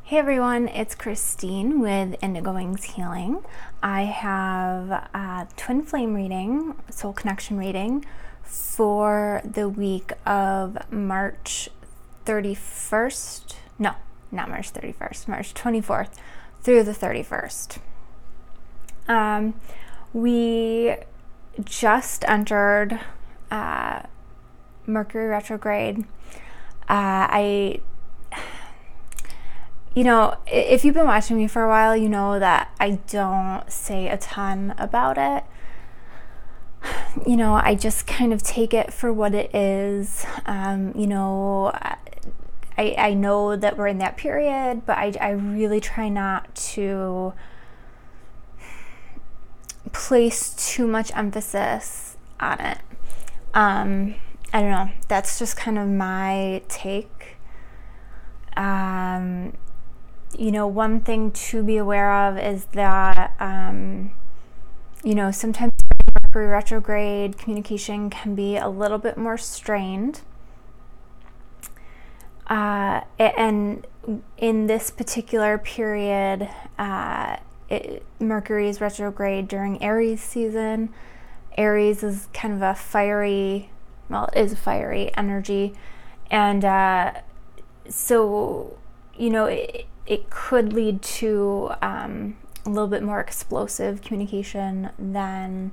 Hey everyone, it's Christine with Indigo Healing. I have a twin flame reading, soul connection reading for the week of March 31st. No, not March 31st, March 24th through the 31st. We just entered Mercury retrograde. If you've been watching me for a while, you know that I don't say a ton about it. I just kind of take it for what it is. I know that we're in that period, but I really try not to place too much emphasis on it. I don't know. That's just kind of my take. One thing to be aware of is that, sometimes Mercury retrograde communication can be a little bit more strained. And in this particular period, Mercury is retrograde during Aries season. Aries is kind of a fiery energy. And so, it could lead to a little bit more explosive communication than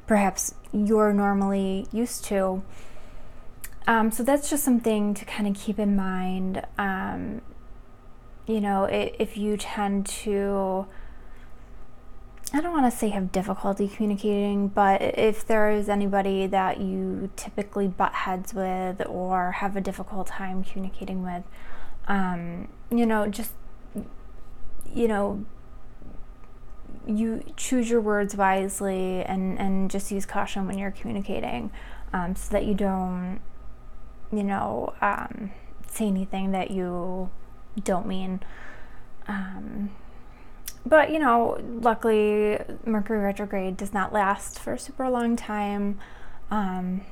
perhaps you're normally used to. So that's just something to kind of keep in mind. If you tend to, I don't want to say have difficulty communicating, but if there is anybody that you typically butt heads with or have a difficult time communicating with, you choose your words wisely and just use caution when you're communicating, so that you don't, say anything that you don't mean. But, luckily Mercury retrograde does not last for a super long time. I'm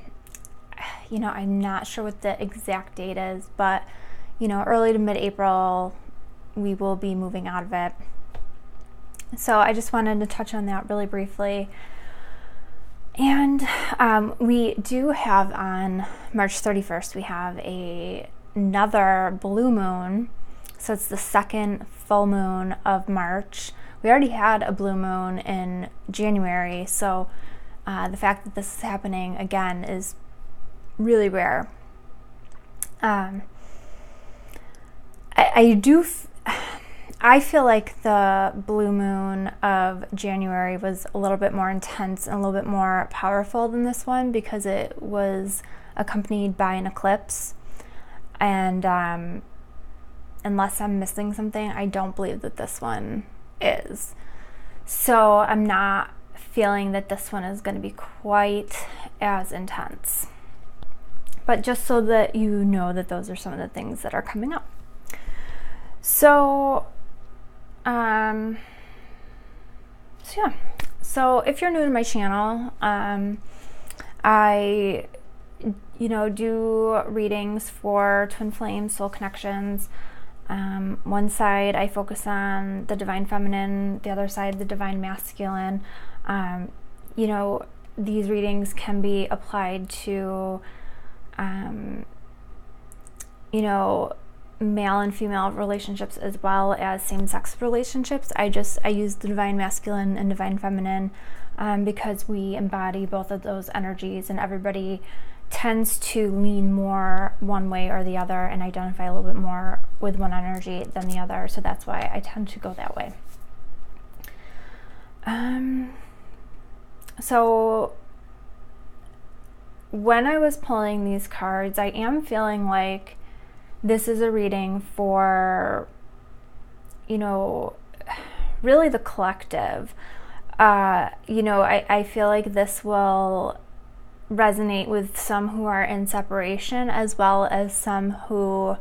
not sure what the exact date is, but, early to mid-April, we will be moving out of it. So I just wanted to touch on that really briefly. And we do have on March 31st, we have another blue moon. So it's the second full moon of March. We already had a blue moon in January, so the fact that this is happening again is really rare. I feel like the blue moon of January was a little bit more intense and a little bit more powerful than this one because it was accompanied by an eclipse. And unless I'm missing something, I don't believe that this one is. So I'm not feeling that this one is going to be quite as intense. But just so that you know that those are some of the things that are coming up. So if you're new to my channel, I do readings for twin flames, soul connections. One side I focus on the divine feminine, the other side the divine masculine. These readings can be applied to male and female relationships as well as same-sex relationships. I use the divine masculine and divine feminine because we embody both of those energies, and everybody tends to lean more one way or the other and identify a little bit more with one energy than the other. So that's why I tend to go that way. So when I was pulling these cards, I am feeling like this is a reading for, really the collective. I feel like this will resonate with some who are in separation, as well as some who,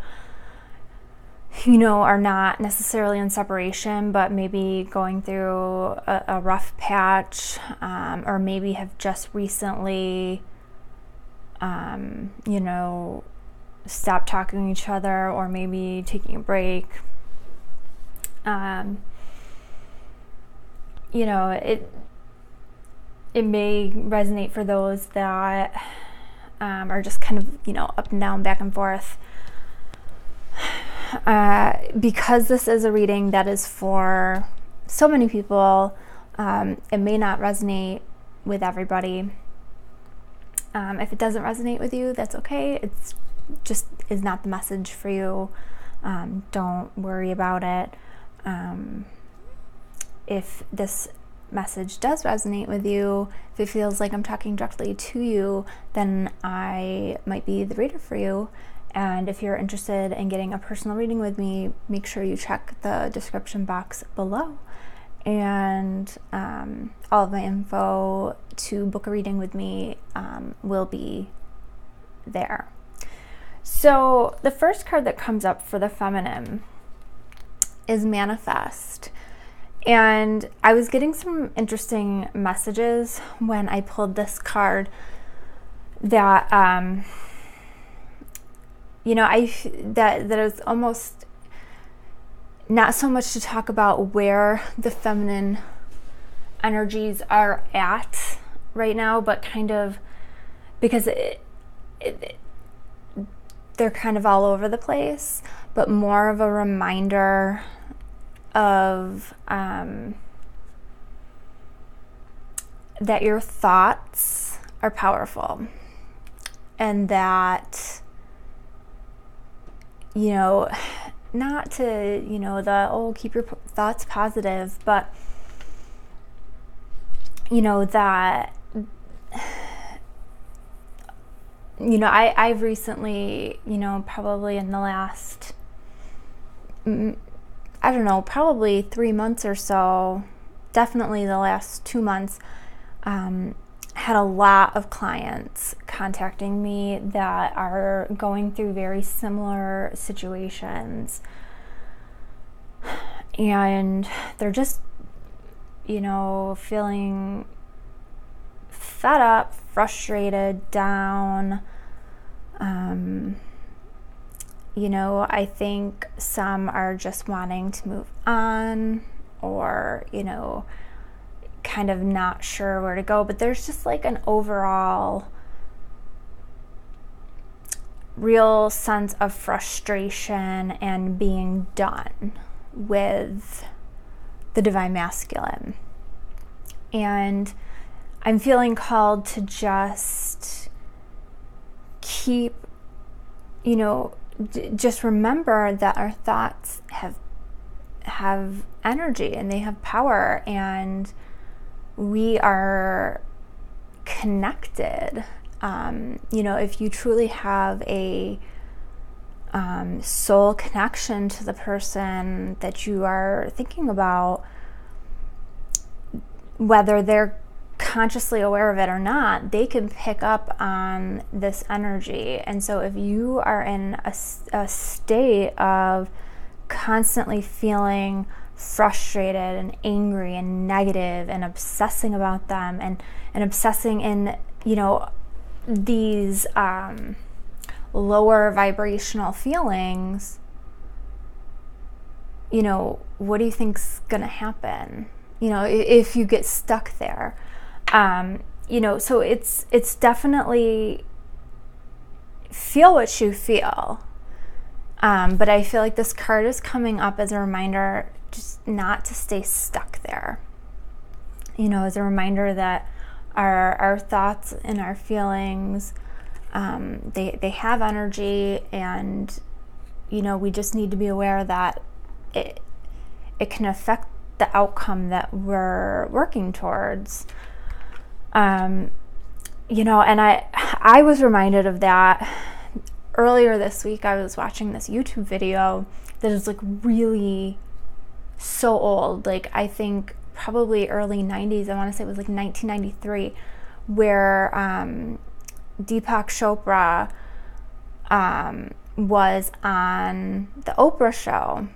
are not necessarily in separation, but maybe going through a rough patch, or maybe have just recently, stopped talking to each other, or maybe taking a break. You know, it may resonate for those that are just kind of, you know, up and down, back and forth. Because this is a reading that is for so many people, it may not resonate with everybody. If it doesn't resonate with you, that's okay. It's just is not the message for you. Don't worry about it. If this message does resonate with you, if it feels like I'm talking directly to you, then I might be the reader for you. And if you're interested in getting a personal reading with me, make sure you check the description box below. And all of my info to book a reading with me will be there. So the first card that comes up for the feminine is Manifest. And I was getting some interesting messages when I pulled this card that, you know, that is almost not so much to talk about where the feminine energies are at right now, but kind of because they're kind of all over the place, but more of a reminder of that your thoughts are powerful, and that, you know, not to, you know, keep your thoughts positive, but, you know, that, you know, I've recently, you know, probably in the last, I don't know, probably 3 months or so, definitely the last 2 months, had a lot of clients contacting me that are going through very similar situations. And they're just, you know, feeling fed up, frustrated, down. You know, I think some are just wanting to move on, or, you know, kind of not sure where to go, but there's just like an overall real sense of frustration and being done with the divine masculine. And I'm feeling called to just keep, you know, just remember that our thoughts have energy and they have power, and we are connected. You know, if you truly have a soul connection to the person that you are thinking about, whether they're consciously aware of it or not, they can pick up on this energy. And so if you are in a state of constantly feeling frustrated and angry and negative and obsessing about them and obsessing in, you know, these lower vibrational feelings, you know, what do you think's gonna happen, you know, if you get stuck there? You know, so it's definitely feel what you feel, but I feel like this card is coming up as a reminder just not to stay stuck there, you know, as a reminder that our thoughts and our feelings, they have energy, and, you know, we just need to be aware that it can affect the outcome that we're working towards. You know, and I was reminded of that earlier this week. I was watching this YouTube video that is like really so old, like I think probably early 90s. I want to say it was like 1993, where Deepak Chopra was on the Oprah show,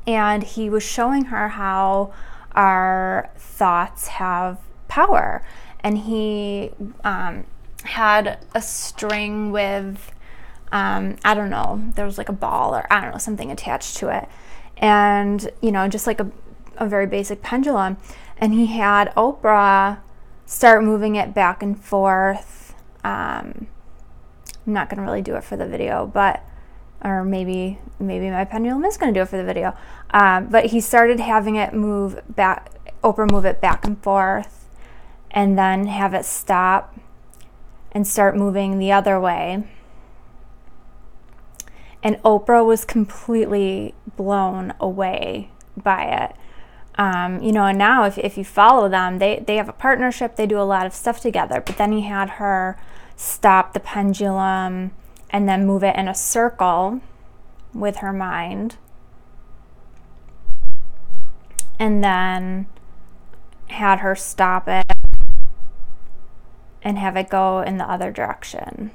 and he was showing her how our thoughts have power. And he had a string with, I don't know, there was like a ball or I don't know, something attached to it. and, you know, just like a very basic pendulum. And he had Oprah start moving it back and forth. I'm not going to really do it for the video, but, or maybe my pendulum is going to do it for the video. But he started having it move back, Oprah move it back and forth, and then have it stop and start moving the other way. And Oprah was completely blown away by it. You know, and now if you follow them, they have a partnership, they do a lot of stuff together, but then he had her stop the pendulum and then move it in a circle with her mind, and then had her stop it and have it go in the other direction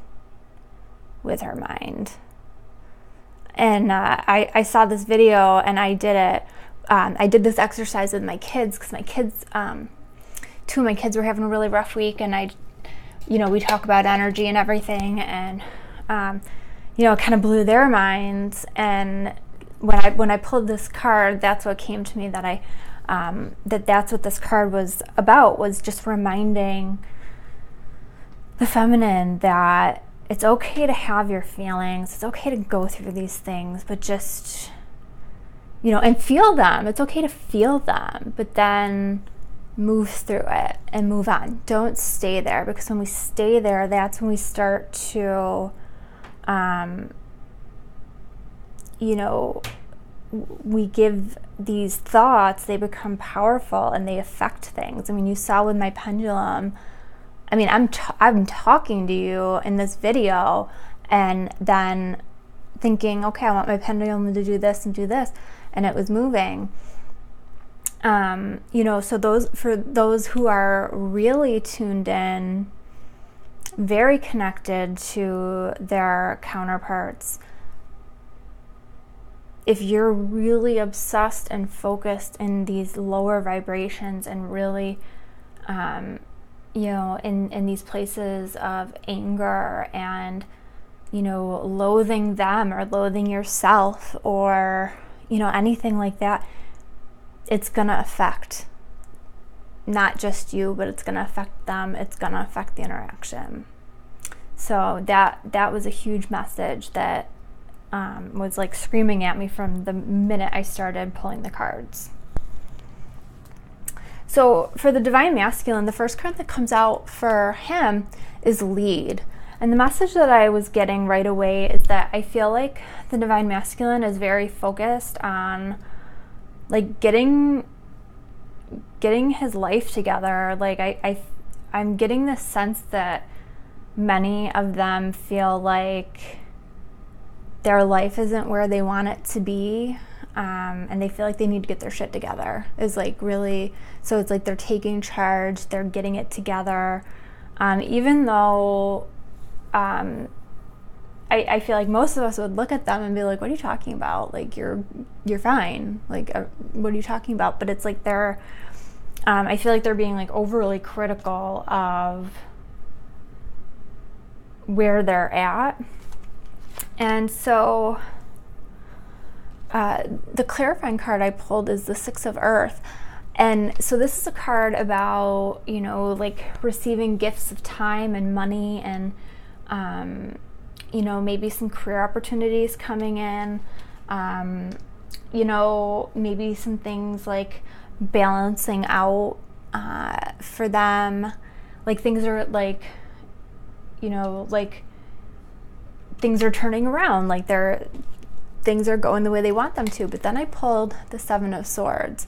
with her mind. And I saw this video and I did it. I did this exercise with my kids because my kids, 2 of my kids were having a really rough week, and we talk about energy and everything, and it kind of blew their minds. And when I pulled this card, that's what came to me, that that's what this card was about, was just reminding the feminine that it's okay to have your feelings, it's okay to go through these things, but just, and feel them. It's okay to feel them, but then move through it and move on. Don't stay there, because when we stay there, that's when we start to, we give these thoughts, they become powerful and they affect things. I mean, you saw with my pendulum, I'm talking to you in this video and then thinking, okay, I want my pendulum to do this and do this, and it was moving. So for those who are really tuned in, very connected to their counterparts, if you're really obsessed and focused in these lower vibrations and really, in these places of anger and, loathing them or loathing yourself or, anything like that, it's going to affect not just you, but it's going to affect them. It's going to affect the interaction. So that was a huge message that was like screaming at me from the minute I started pulling the cards. So for the Divine Masculine, the first card that comes out for him is Lead. And the message that I was getting right away is that I feel like the Divine Masculine is very focused on like getting his life together. Like I'm getting this sense that many of them feel like their life isn't where they want it to be, and they feel like they need to get their shit together. Is like really, so it's like they're taking charge, they're getting it together, even though I feel like most of us would look at them and be like, what are you talking about? Like, you're fine. Like, what are you talking about? But it's like they're, I feel like they're being like overly critical of where they're at. And so the clarifying card I pulled is the Six of Earth. And so this is a card about, like receiving gifts of time and money and, maybe some career opportunities coming in, maybe some things like balancing out for them. Like things are like, like things are turning around, like things are going the way they want them to. But then I pulled the Seven of Swords,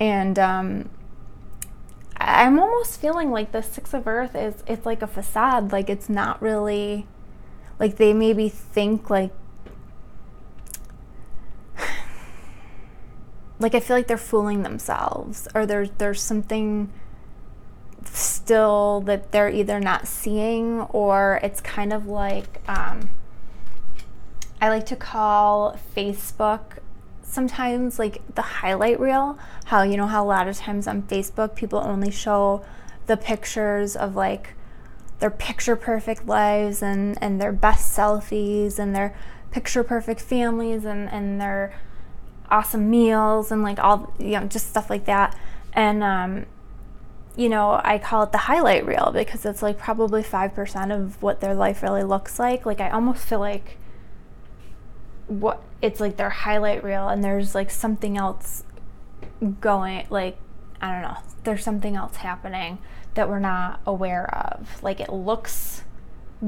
and I'm almost feeling like the Six of Earth it's like a facade. Like it's not really, like they maybe think like I feel like they're fooling themselves, or there's something still that they're either not seeing, or it's kind of like I like to call Facebook sometimes like the highlight reel. How how a lot of times on Facebook people only show the pictures of like their picture perfect lives and their best selfies and their picture perfect families and their awesome meals and like all, just stuff like that. And, I call it the highlight reel because it's like probably 5% of what their life really looks like. Like I almost feel like it's like their highlight reel and there's like something else going, like, I don't know, there's something else happening that we're not aware of. Like it looks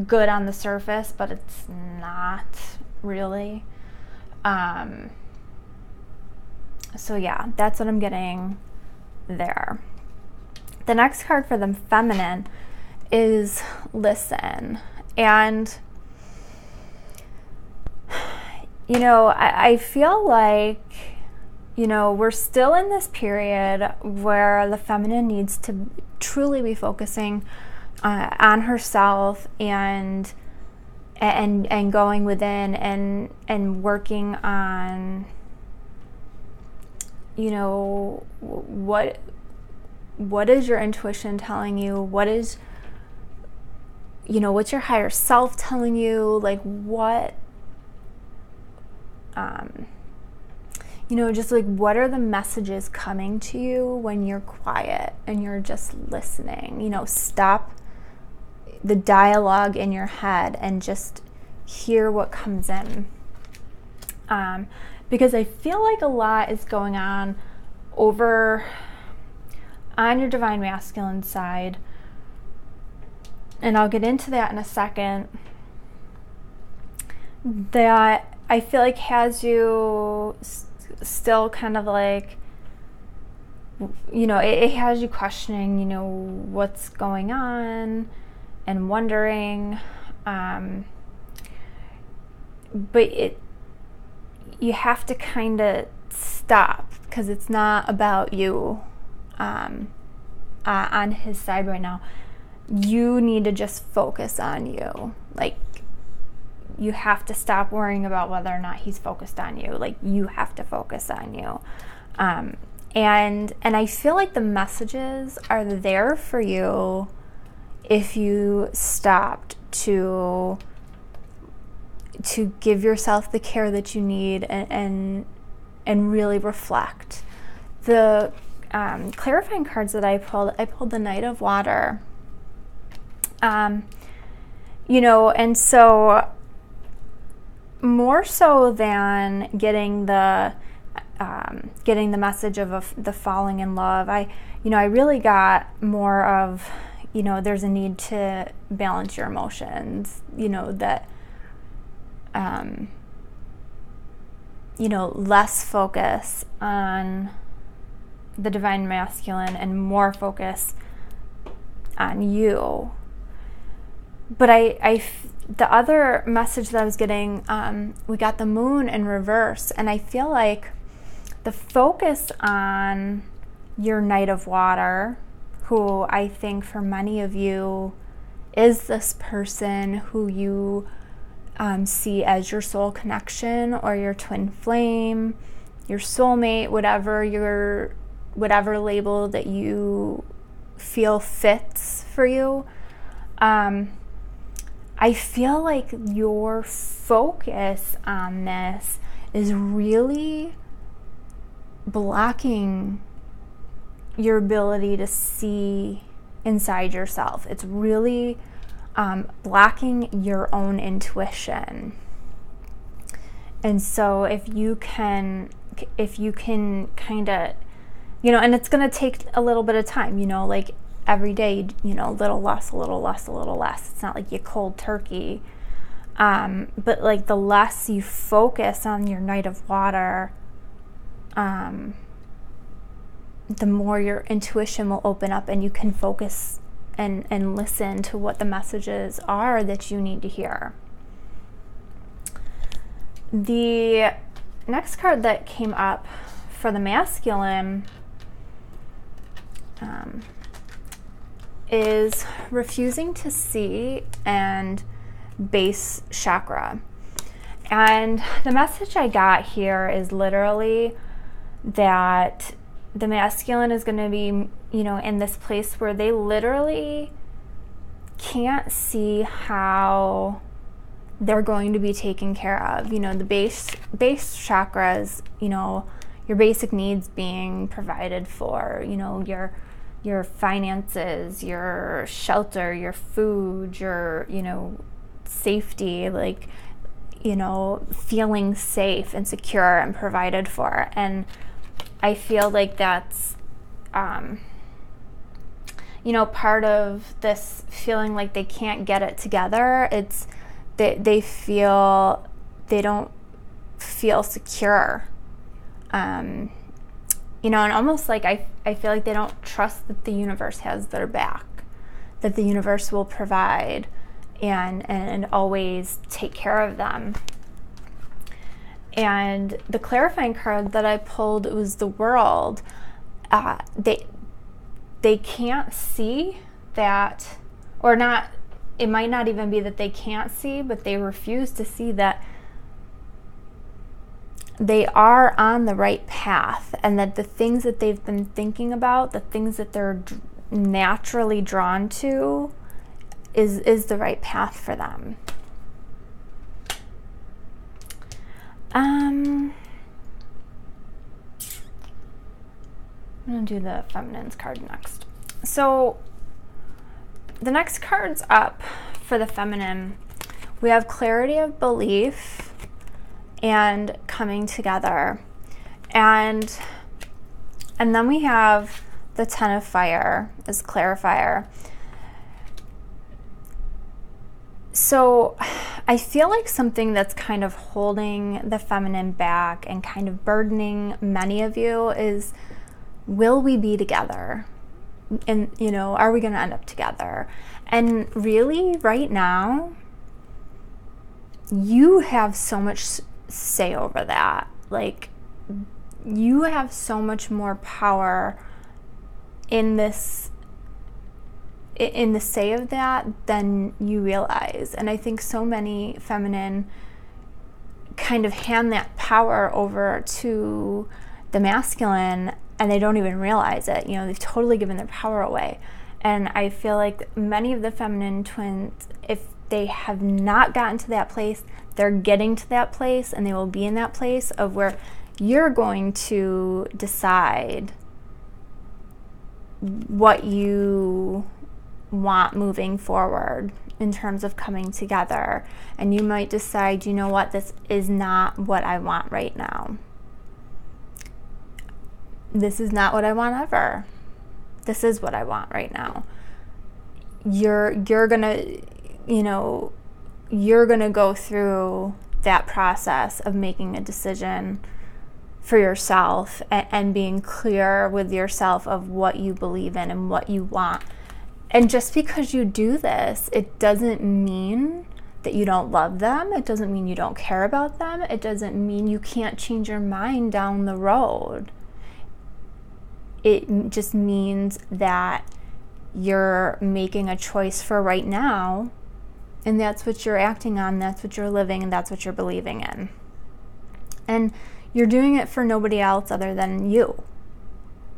good on the surface, but it's not really. So yeah, that's what I'm getting there. The next card for the feminine is listen. And I feel like we're still in this period where the feminine needs to truly be focusing on herself and going within and working on what is your intuition telling you? What is what's your higher self telling you? Like what just like what are the messages coming to you when you're quiet and you're just listening? Stop the dialogue in your head and just hear what comes in. Because I feel like a lot is going on over on your divine masculine side. And I'll get into that in a second. That I feel like has you still kind of like, it has you questioning, what's going on and wondering. But you have to kind of stop because it's not about you on his side right now. You need to just focus on you. Like, you have to stop worrying about whether or not he's focused on you. Like, you have to focus on you. And I feel like the messages are there for you if you stopped to give yourself the care that you need and really reflect. The clarifying cards that I pulled the Knight of Water. And so more so than getting the message of the falling in love, I really got more of, there's a need to balance your emotions, that less focus on the divine masculine and more focus on you. But the other message that I was getting, we got the moon in reverse, and I feel like the focus on your Knight of Water, who I think for many of you is this person who you see as your soul connection or your twin flame, your soulmate, whatever label that you feel fits for you. I feel like your focus on this is really blocking your ability to see inside yourself. It's really blocking your own intuition. And so if you can kind of, and it's going to take a little bit of time, like every day, a little less, a little less, a little less. It's not like you cold turkey. But like the less you focus on your Knight of Water, the more your intuition will open up and you can focus and listen to what the messages are that you need to hear. The next card that came up for the masculine is refusing to see and base chakra. And the message I got here is literally that the masculine is going to be, in this place where they literally can't see how they're going to be taken care of. You know, the base chakras, you know, your basic needs being provided for, you know, your finances, your shelter, your food, your, you know, safety, like, you know, feeling safe and secure and provided for. And I feel like that's, you know, part of this feeling like they can't get it together. It's they feel they don't feel secure. You know, and almost like I feel like they don't trust that the universe has their back, that the universe will provide and always take care of them. And the clarifying card that I pulled was the World. They can't see that, or not, it might not even be that they can't see, but they refuse to see that they are on the right path, and that the things that they've been thinking about, the things that they're naturally drawn to, is the right path for them. I'm going to do the Feminine's card next. So the next cards up for the Feminine, we have Clarity of Belief and Coming Together. And then we have the Ten of Fire as Clarifier. So I feel like something that's kind of holding the Feminine back and kind of burdening many of you is, will we be together? And, you know, are we going to end up together? And really, right now, you have so much say over that. Like, you have so much more power in this, in the say of that than you realize. And I think so many Feminine kind of hand that power over to the masculine, and they don't even realize it. You know, they've totally given their power away. And I feel like many of the Feminine twins, if they have not gotten to that place, they're getting to that place, and they will be in that place of where you're going to decide what you want moving forward in terms of coming together. And you might decide, you know what, this is not what I want right now. This is not what I want ever. This is what I want right now. You're gonna, you know, you're gonna go through that process of making a decision for yourself and being clear with yourself of what you believe in and what you want. And just because you do this, it doesn't mean that you don't love them. It doesn't mean you don't care about them. It doesn't mean you can't change your mind down the road. It just means that you're making a choice for right now, and that's what you're acting on, that's what you're living, and that's what you're believing in. And you're doing it for nobody else other than you.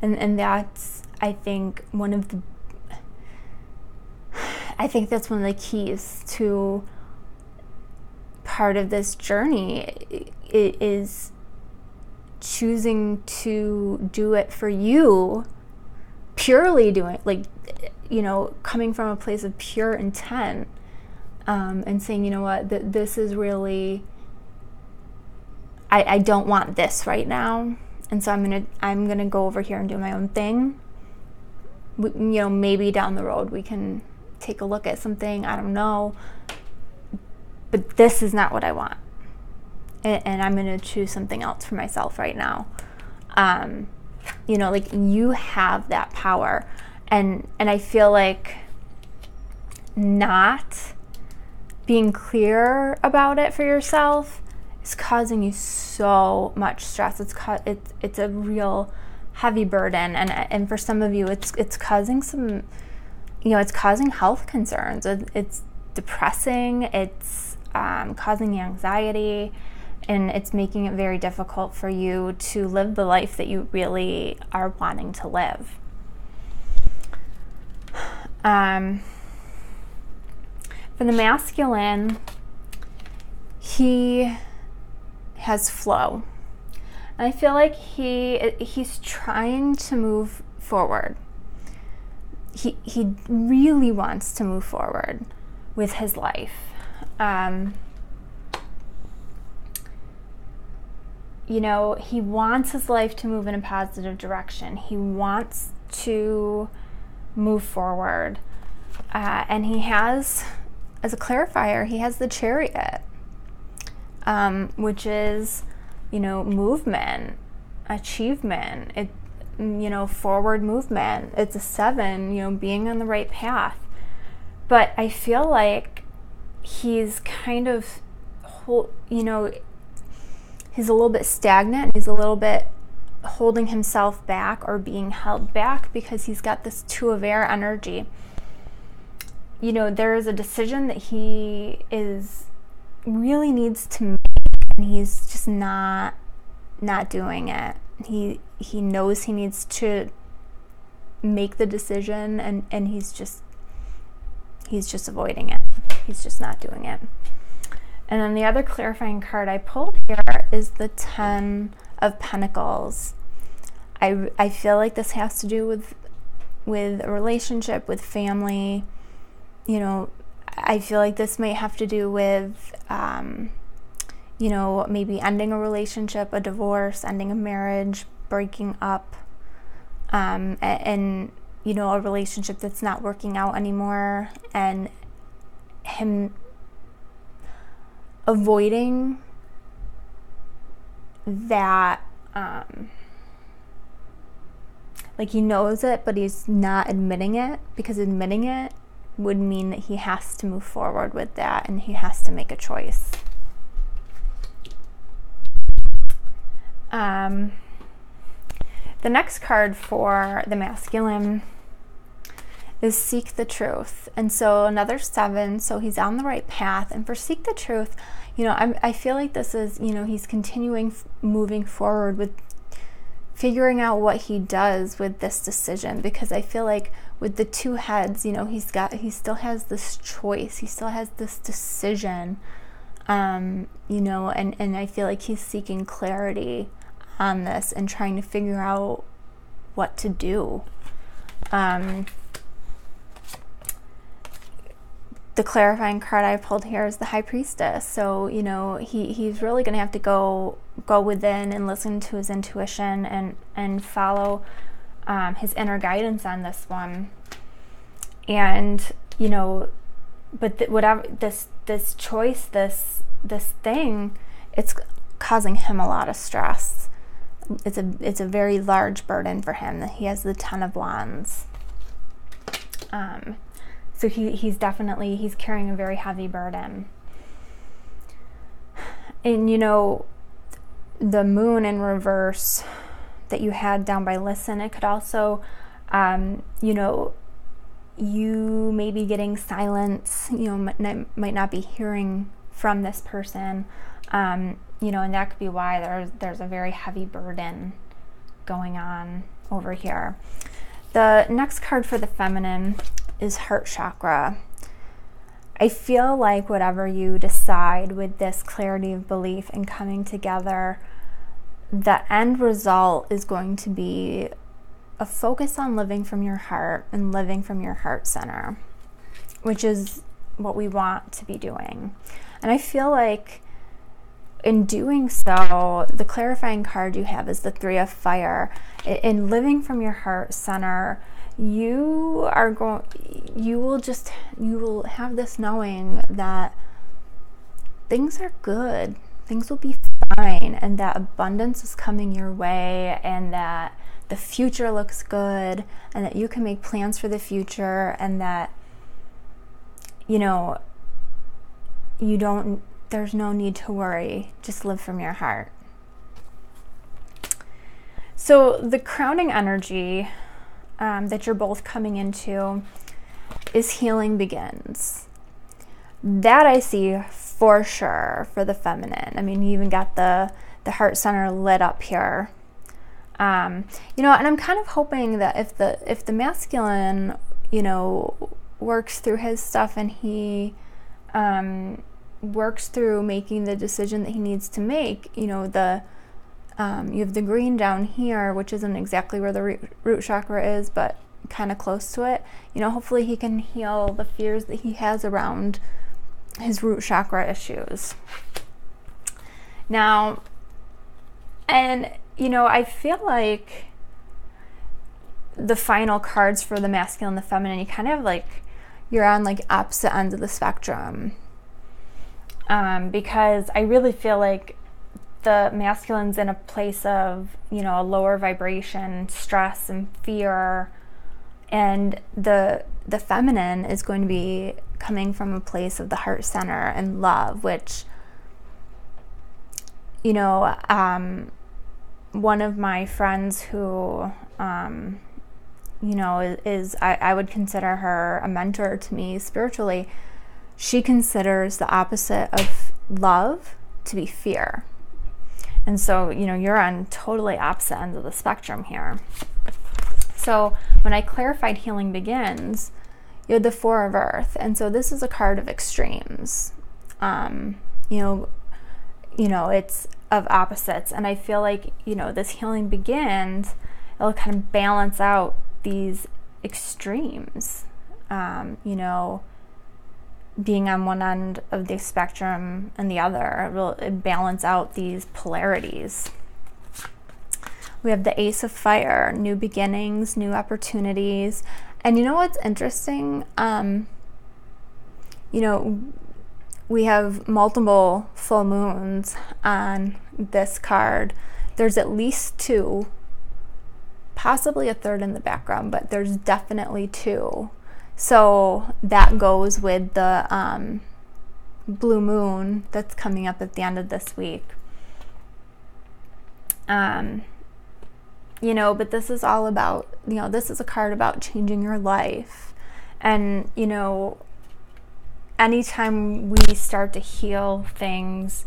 And that's, I think, that's one of the keys to part of this journey. It is choosing to do it for you, purely doing, like, you know, coming from a place of pure intent, and saying, you know what, this is really, I don't want this right now, and so I'm gonna go over here and do my own thing. You know, maybe down the road we can take a look at something, I don't know, but this is not what I want. And I'm going to choose something else for myself right now. You know, like, you have that power. And I feel like not being clear about it for yourself is causing you so much stress. It's a real heavy burden. And for some of you, it's causing some, you know, it's causing health concerns. It's depressing. It's causing anxiety. And it's making it very difficult for you to live the life that you really are wanting to live. For the masculine, he has flow. And I feel like he's trying to move forward. He really wants to move forward with his life. You know, he wants his life to move in a positive direction. He wants to move forward. And he has, as a clarifier, he has the Chariot, which is, you know, movement, achievement, you know, forward movement. It's a 7, you know, being on the right path. But I feel like he's kind of, you know, he's a little bit stagnant. He's a little bit holding himself back or being held back because he's got this 2 of air energy. You know, there is a decision that he really needs to make, and he's just not doing it. He knows he needs to make the decision, and he's just avoiding it. He's just not doing it. And then the other clarifying card I pulled here is the 10 of Pentacles. I feel like this has to do with a relationship, with family. You know, I feel like this might have to do with, you know, maybe ending a relationship, a divorce, ending a marriage, breaking up, and you know, a relationship that's not working out anymore, and him avoiding that, like he knows it, but he's not admitting it, because admitting it would mean that he has to move forward with that, and he has to make a choice. The next card for the masculine is Seek the Truth. And so another 7, so he's on the right path. And for Seek the Truth, you know, I feel like this is, you know, he's continuing moving forward with figuring out what he does with this decision, because I feel like with the 2 heads, you know, he still has this choice, he still has this decision, you know, and I feel like he's seeking clarity on this and trying to figure out what to do. The clarifying card I pulled here is the High Priestess. So, you know, he's really going to have to go within and listen to his intuition and follow his inner guidance on this one. And, you know, but whatever this choice, this thing, it's causing him a lot of stress. It's a very large burden for him. That he has the 10 of Wands. So he's carrying a very heavy burden. And, you know, the moon in reverse that you had down by Listen, it could also, you know, you may be getting silence, you know, might not be hearing from this person, you know, and that could be why there's a very heavy burden going on over here. The next card for the feminine is Heart Chakra. I feel like whatever you decide with this clarity of belief and coming together, the end result is going to be a focus on living from your heart and living from your heart center, which is what we want to be doing. And I feel like in doing so, the clarifying card you have is the 3 of Fire. In living from your heart center, you will have this knowing that things are good, things will be fine, and that abundance is coming your way, and that the future looks good, and that you can make plans for the future, and that, you know, there's no need to worry. Just live from your heart. So the crowning energy that you're both coming into is Healing Begins. That I see for sure for the feminine. I mean, you even got the heart center lit up here. You know, and I'm kind of hoping that if the masculine, you know, works through his stuff and he works through making the decision that he needs to make, you have the green down here, which isn't exactly where the root chakra is, but kind of close to it. Hopefully he can heal the fears that he has around his root chakra issues. Now, and I feel like the final cards for the masculine and the feminine, you kind of you're on opposite ends of the spectrum, because I really feel like the masculine's in a place of a lower vibration, stress and fear, and the feminine is going to be coming from a place of the heart center and love, which one of my friends who is I would consider her a mentor to me spiritually. She considers the opposite of love to be fear. And so, you're on totally opposite ends of the spectrum here. So when I clarified healing begins, you had the Four of Earth. And so this is a card of extremes. It's of opposites. And I feel like, this healing begins, it'll kind of balance out these extremes, being on one end of the spectrum and the other. It will balance out these polarities. We have the Ace of Fire, new beginnings, new opportunities. And what's interesting? We have multiple full moons on this card. There's at least two, possibly a third in the background, but there's definitely two. So that goes with the blue moon that's coming up at the end of this week. But this is all about, this is a card about changing your life. And, anytime we start to heal things,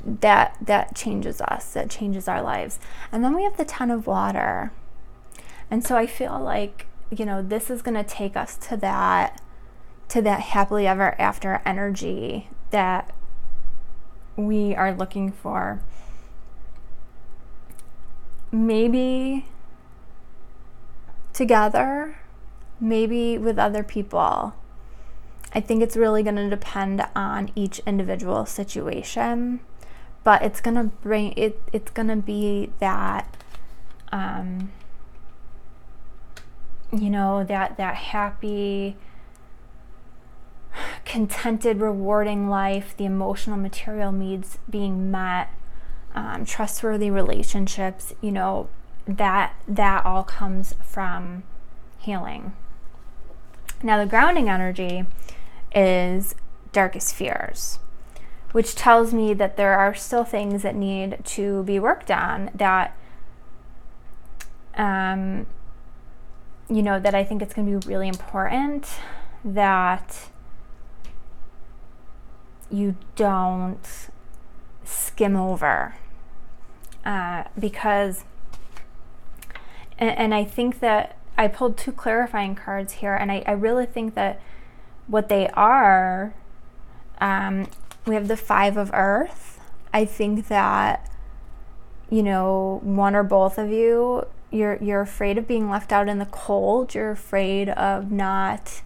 that changes us, that changes our lives. And then we have the Ten of Water. And so I feel like, this is going to take us to that happily ever after energy that we are looking for. Maybe together, maybe with other people. I think it's really going to depend on each individual situation, but it's going to it's going to be that that happy, contented, rewarding life, the emotional, material needs being met, trustworthy relationships, that all comes from healing. Now, the grounding energy is darkest fears, which tells me that there are still things that need to be worked on, that that I think it's going to be really important that you don't skim over, because and I think that I pulled two clarifying cards here, and I really think that what they are, we have the Five of Earth. I think that, one or both of you, you're afraid of being left out in the cold. You're afraid of not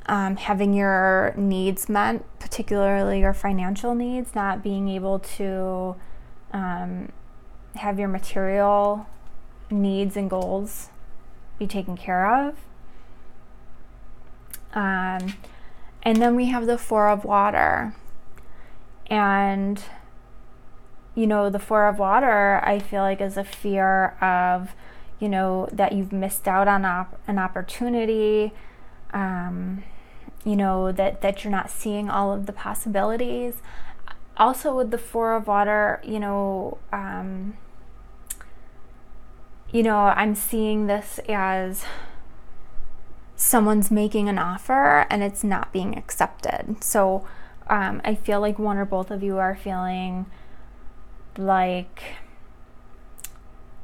having your needs met, particularly your financial needs, not being able to have your material needs and goals be taken care of. And then we have the Four of Water. And, the Four of Water, I feel like, is a fear of, that you've missed out on an opportunity, that you're not seeing all of the possibilities. Also with the Four of Water, I'm seeing this as someone's making an offer and it's not being accepted. So I feel like one or both of you are feeling like,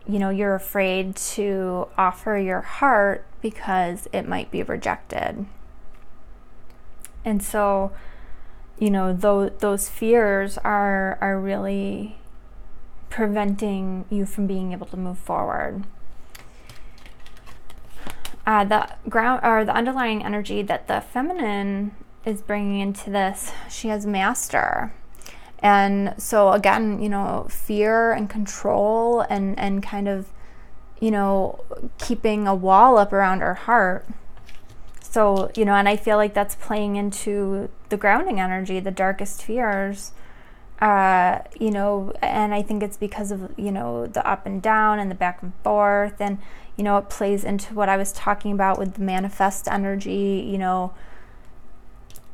you're afraid to offer your heart because it might be rejected. And so, those fears are really preventing you from being able to move forward. The underlying energy that the feminine is bringing into this, she has Master. And so again, fear and control and kind of, keeping a wall up around her heart. So, and I feel like that's playing into the grounding energy, the darkest fears, and I think it's because of, the up and down and the back and forth. And, it plays into what I was talking about with the manifest energy.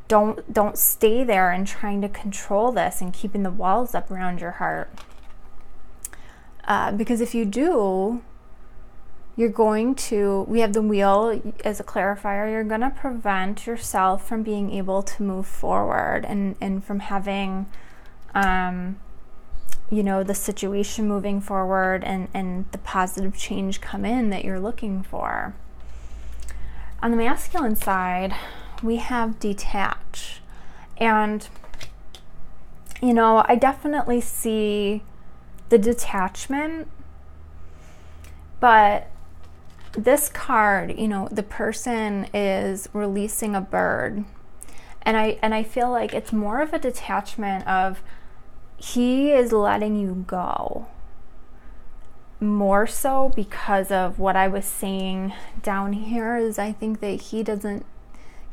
Don't stay there and trying to control this and keeping the walls up around your heart. Because if you do, we have the wheel as a clarifier, you're going to prevent yourself from being able to move forward and from having, the situation moving forward and the positive change come in that you're looking for. On the masculine side, we have detach. And, I definitely see the detachment, but this card, the person is releasing a bird. And I feel like it's more of a detachment of he is letting you go. More so because of what I was saying down here is I think that he doesn't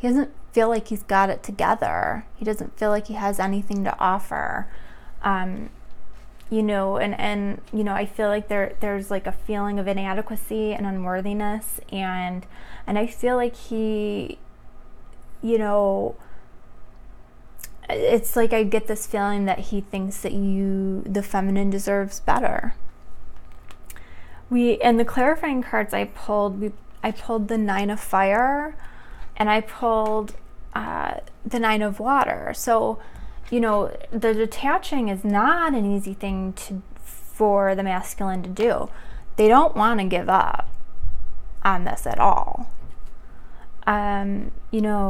feel like he's got it together. He doesn't feel like he has anything to offer. I feel like there's like a feeling of inadequacy and unworthiness, and I feel like he, it's like I get this feeling that he thinks that the feminine, deserves better. And the clarifying cards I pulled the Nine of Fire, and I pulled the Nine of Water. So, the detaching is not an easy thing for the masculine to do. They don't want to give up on this at all.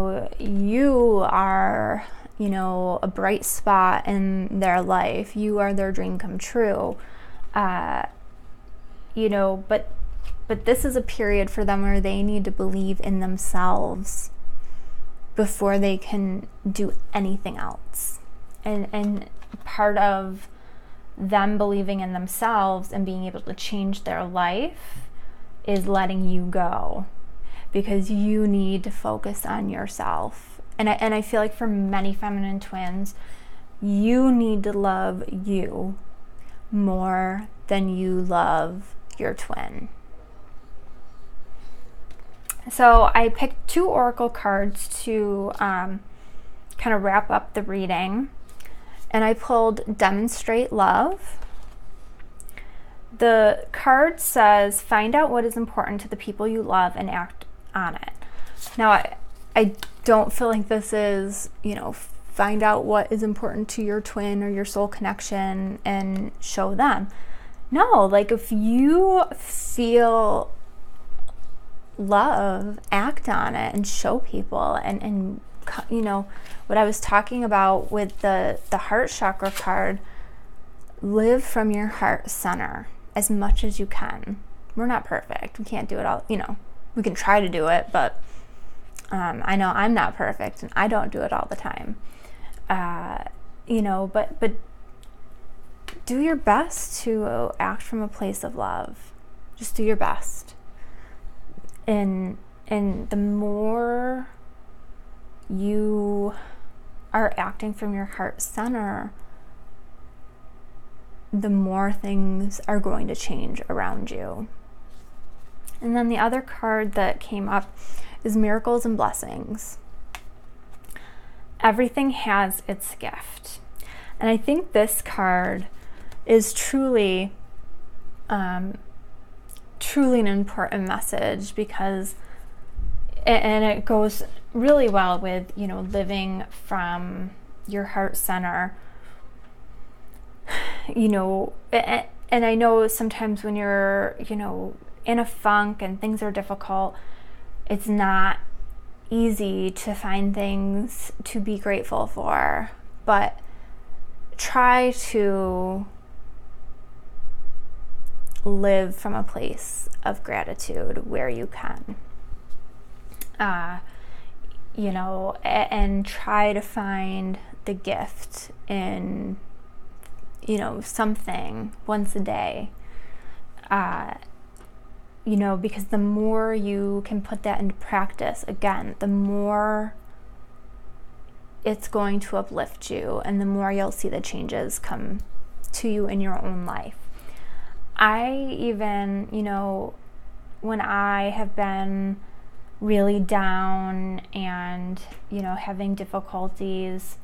You are, a bright spot in their life. You are their dream come true. But this is a period for them where they need to believe in themselves before they can do anything else. And part of them believing in themselves and being able to change their life is letting you go, because you need to focus on yourself. And I feel like for many feminine twins, you need to love you more than you love your twin. So I picked 2 oracle cards to kind of wrap up the reading. And I pulled Demonstrate Love. The card says, find out what is important to the people you love and act on it. Now, I don't feel like this is, find out what is important to your twin or your soul connection and show them. No, like if you feel love, act on it and show people. And what I was talking about with the heart chakra card, live from your heart center as much as you can. We're not perfect. We can't do it all. We can try to do it, but I know I'm not perfect and I don't do it all the time. But do your best to act from a place of love. Just do your best. And the more you are acting from your heart center, the more things are going to change around you. And then the other card that came up is Miracles and Blessings. Everything has its gift. And I think this card is truly an important message, because it goes really well with, living from your heart center. And I know sometimes when you're, in a funk and things are difficult, it's not easy to find things to be grateful for, but try to live from a place of gratitude where you can. You know, and try to find the gift in, you know, something once a day. You know, because the more you can put that into practice, again, the more it's going to uplift you, and the more you'll see the changes come to you in your own life. I even, you know, when I have been really down and, you know, having difficulties,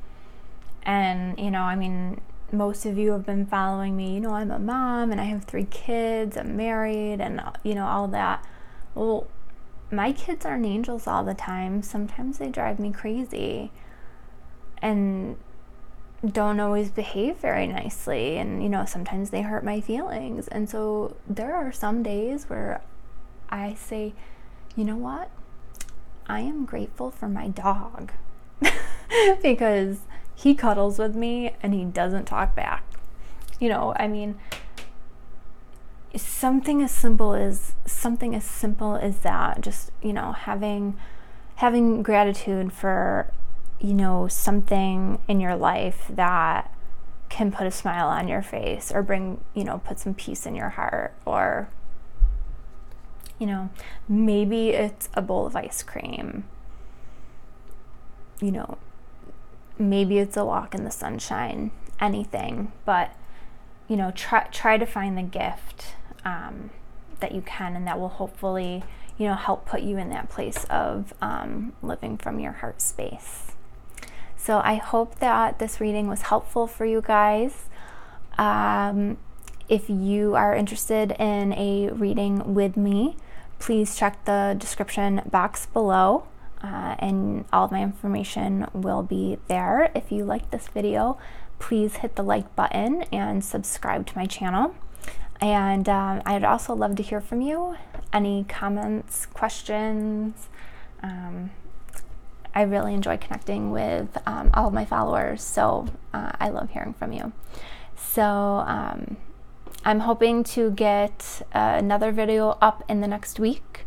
and, you know, I mean, most of you have been following me, you know, I'm a mom and I have 3 kids, I'm married, and, you know, all that. Well, my kids aren't angels all the time. Sometimes they drive me crazy and don't always behave very nicely, and, you know, sometimes they hurt my feelings. And so there are some days where I say, you know what, I am grateful for my dog because he cuddles with me and he doesn't talk back. You know, I mean, something as simple as that, just, you know, having gratitude for, you know, something in your life that can put a smile on your face, or bring, you know, put some peace in your heart. Or, you know, maybe it's a bowl of ice cream, you know, maybe it's a walk in the sunshine, anything. But, you know, try to find the gift that you can, and that will hopefully, you know, help put you in that place of living from your heart space. So I hope that this reading was helpful for you guys. If you are interested in a reading with me, please check the description box below, and all of my information will be there. If you like this video, please hit the like button and subscribe to my channel. And I'd also love to hear from you. Any comments, questions. I really enjoy connecting with all of my followers, so I love hearing from you. So I'm hoping to get another video up in the next week.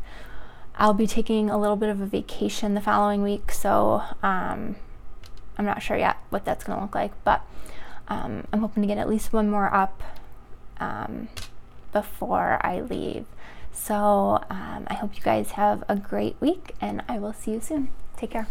I'll be taking a little bit of a vacation the following week, so I'm not sure yet what that's going to look like, but I'm hoping to get at least one more up before I leave. So I hope you guys have a great week, and I will see you soon. Take care.